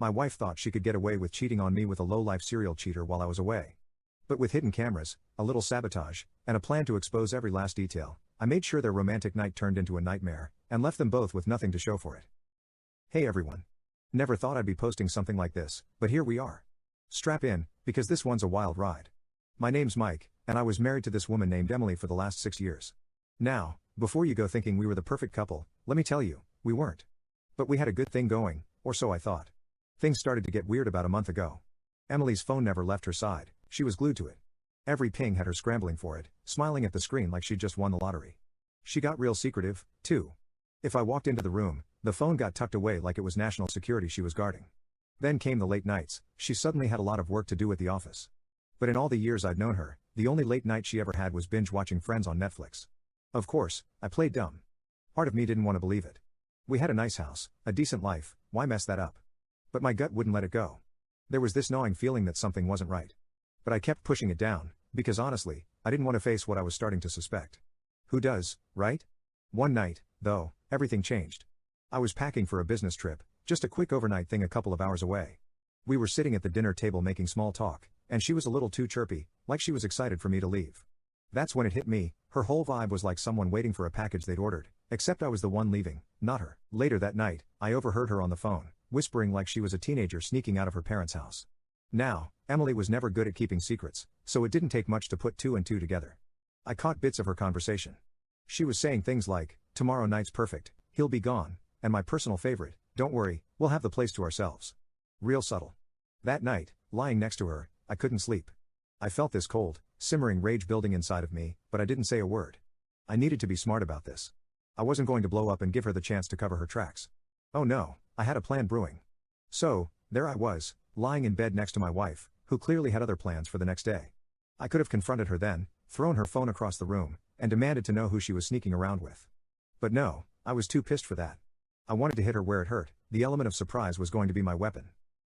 My wife thought she could get away with cheating on me with a low-life serial cheater while I was away. But with hidden cameras, a little sabotage, and a plan to expose every last detail, I made sure their romantic night turned into a nightmare, and left them both with nothing to show for it. Hey everyone. Never thought I'd be posting something like this, but here we are. Strap in, because this one's a wild ride. My name's Mike, and I was married to this woman named Emily for the last 6 years. Now, before you go thinking we were the perfect couple, let me tell you, we weren't. But we had a good thing going, or so I thought. Things started to get weird about a month ago. Emily's phone never left her side, she was glued to it. Every ping had her scrambling for it, smiling at the screen like she'd just won the lottery. She got real secretive, too. If I walked into the room, the phone got tucked away like it was national security she was guarding. Then came the late nights, she suddenly had a lot of work to do at the office. But in all the years I'd known her, the only late night she ever had was binge-watching Friends on Netflix. Of course, I played dumb. Part of me didn't want to believe it. We had a nice house, a decent life, why mess that up? But my gut wouldn't let it go. There was this gnawing feeling that something wasn't right. But I kept pushing it down, because honestly, I didn't want to face what I was starting to suspect. Who does, right? One night, though, everything changed. I was packing for a business trip, just a quick overnight thing a couple of hours away. We were sitting at the dinner table making small talk, and she was a little too chirpy, like she was excited for me to leave. That's when it hit me, her whole vibe was like someone waiting for a package they'd ordered, except I was the one leaving, not her. Later that night, I overheard her on the phone, whispering like she was a teenager sneaking out of her parents' house. Now, Emily was never good at keeping secrets, so it didn't take much to put two and two together. I caught bits of her conversation. She was saying things like, tomorrow night's perfect, he'll be gone, and my personal favorite, don't worry, we'll have the place to ourselves. Real subtle. That night, lying next to her, I couldn't sleep. I felt this cold, simmering rage building inside of me, but I didn't say a word. I needed to be smart about this. I wasn't going to blow up and give her the chance to cover her tracks. Oh no, I had a plan brewing. So, there I was, lying in bed next to my wife, who clearly had other plans for the next day. I could have confronted her then, thrown her phone across the room, and demanded to know who she was sneaking around with. But no, I was too pissed for that. I wanted to hit her where it hurt, the element of surprise was going to be my weapon.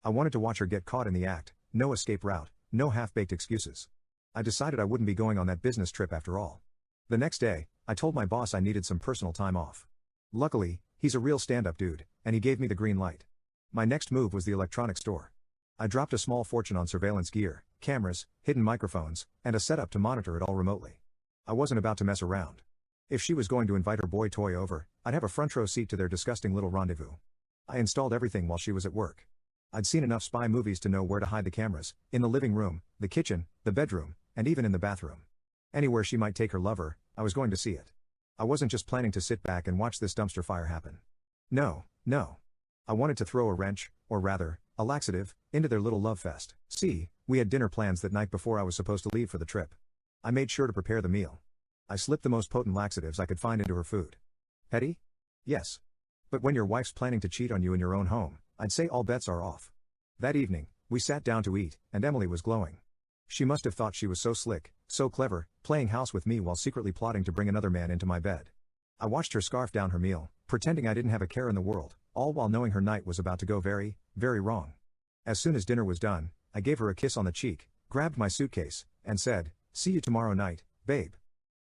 I wanted to watch her get caught in the act, no escape route, no half-baked excuses. I decided I wouldn't be going on that business trip after all. The next day, I told my boss I needed some personal time off. Luckily, he's a real stand-up dude, and he gave me the green light. My next move was the electronics store. I dropped a small fortune on surveillance gear, cameras, hidden microphones, and a setup to monitor it all remotely. I wasn't about to mess around. If she was going to invite her boy toy over, I'd have a front row seat to their disgusting little rendezvous. I installed everything while she was at work. I'd seen enough spy movies to know where to hide the cameras, in the living room, the kitchen, the bedroom, and even in the bathroom. Anywhere she might take her lover, I was going to see it. I wasn't just planning to sit back and watch this dumpster fire happen. No. I wanted to throw a wrench, or rather, a laxative, into their little love fest. See, we had dinner plans that night before I was supposed to leave for the trip. I made sure to prepare the meal. I slipped the most potent laxatives I could find into her food. Petty? Yes. But when your wife's planning to cheat on you in your own home, I'd say all bets are off. That evening, we sat down to eat, and Emily was glowing. She must have thought she was so slick, so clever, playing house with me while secretly plotting to bring another man into my bed. I watched her scarf down her meal, pretending I didn't have a care in the world, all while knowing her night was about to go very, very wrong. As soon as dinner was done, I gave her a kiss on the cheek, grabbed my suitcase, and said, "See you tomorrow night, babe."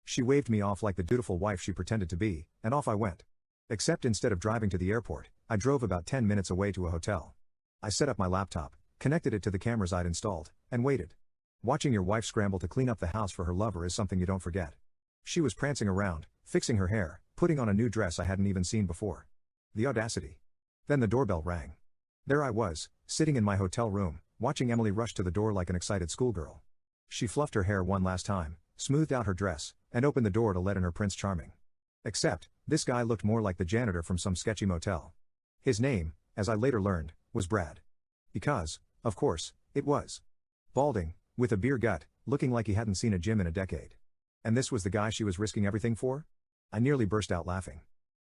She waved me off like the dutiful wife she pretended to be, and off I went. Except instead of driving to the airport, I drove about 10 minutes away to a hotel. I set up my laptop, connected it to the cameras I'd installed, and waited. Watching your wife scramble to clean up the house for her lover is something you don't forget. She was prancing around, fixing her hair, putting on a new dress I hadn't even seen before. The audacity. Then the doorbell rang. There I was, sitting in my hotel room, watching Emily rush to the door like an excited schoolgirl. She fluffed her hair one last time, smoothed out her dress, and opened the door to let in her Prince Charming. Except, this guy looked more like the janitor from some sketchy motel. His name, as I later learned, was Brad. Because, of course, it was. Balding, with a beer gut, looking like he hadn't seen a gym in a decade. And this was the guy she was risking everything for? I nearly burst out laughing.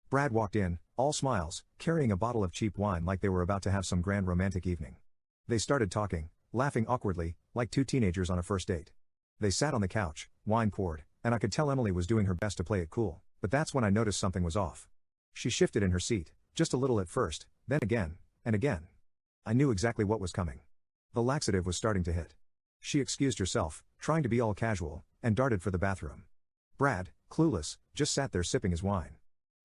Brad walked in, all smiles, carrying a bottle of cheap wine like they were about to have some grand romantic evening. They started talking, laughing awkwardly, like two teenagers on a first date. They sat on the couch, wine poured, and I could tell Emily was doing her best to play it cool, but that's when I noticed something was off. She shifted in her seat, just a little at first, then again, and again. I knew exactly what was coming. The laxative was starting to hit. She excused herself, trying to be all casual, and darted for the bathroom. Brad, clueless, just sat there sipping his wine.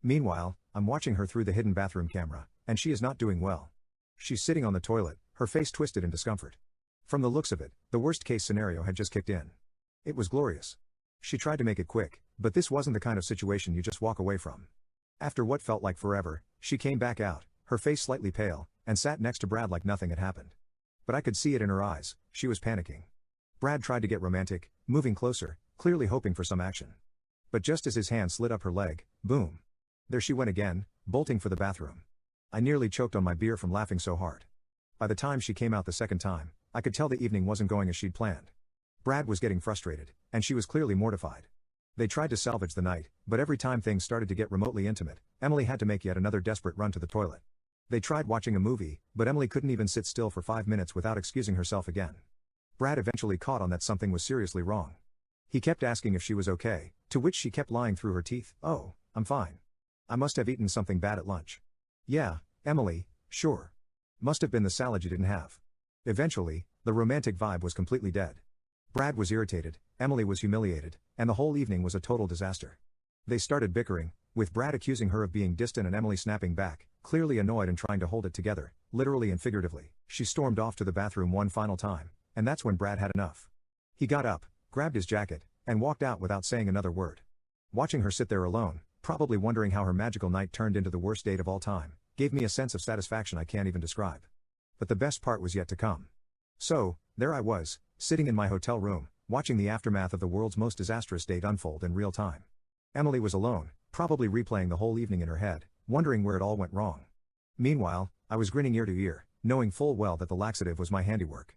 Meanwhile, I'm watching her through the hidden bathroom camera, and she is not doing well. She's sitting on the toilet, her face twisted in discomfort. From the looks of it, the worst case scenario had just kicked in. It was glorious. She tried to make it quick, but this wasn't the kind of situation you just walk away from. After what felt like forever, she came back out, her face slightly pale, and sat next to Brad like nothing had happened. But I could see it in her eyes, she was panicking. Brad tried to get romantic, moving closer, clearly hoping for some action. But just as his hand slid up her leg, boom. There she went again, bolting for the bathroom. I nearly choked on my beer from laughing so hard. By the time she came out the second time, I could tell the evening wasn't going as she'd planned. Brad was getting frustrated, and she was clearly mortified. They tried to salvage the night, but every time things started to get remotely intimate, Emily had to make yet another desperate run to the toilet. They tried watching a movie, but Emily couldn't even sit still for 5 minutes without excusing herself again. Brad eventually caught on that something was seriously wrong. He kept asking if she was okay, to which she kept lying through her teeth, "Oh, I'm fine. I must have eaten something bad at lunch." "Yeah, Emily, sure. Must have been the salad you didn't have." Eventually, the romantic vibe was completely dead. Brad was irritated, Emily was humiliated, and the whole evening was a total disaster. They started bickering, with Brad accusing her of being distant and Emily snapping back, clearly annoyed and trying to hold it together, literally and figuratively. She stormed off to the bathroom one final time, and that's when Brad had enough. He got up, grabbed his jacket, and walked out without saying another word. Watching her sit there alone, probably wondering how her magical night turned into the worst date of all time, gave me a sense of satisfaction I can't even describe. But the best part was yet to come. So, there I was, sitting in my hotel room, watching the aftermath of the world's most disastrous date unfold in real time. Emily was alone, probably replaying the whole evening in her head, wondering where it all went wrong. Meanwhile, I was grinning ear to ear, knowing full well that the laxative was my handiwork.